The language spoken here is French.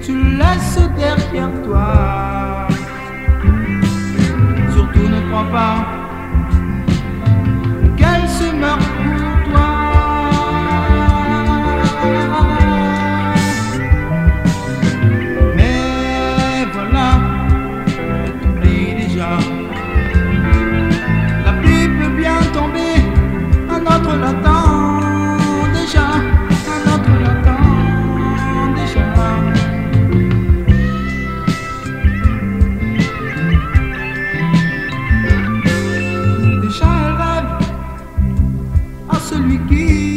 tu le laisses derrière toi. Surtout ne crois pas qu'elle se meurt pour toi. Mais voilà, elle t'oublie déjà. La pluie peut bien tomber, un autre l'attend déjà, un autre l'attend déjà. Déjà elle rêve à celui qui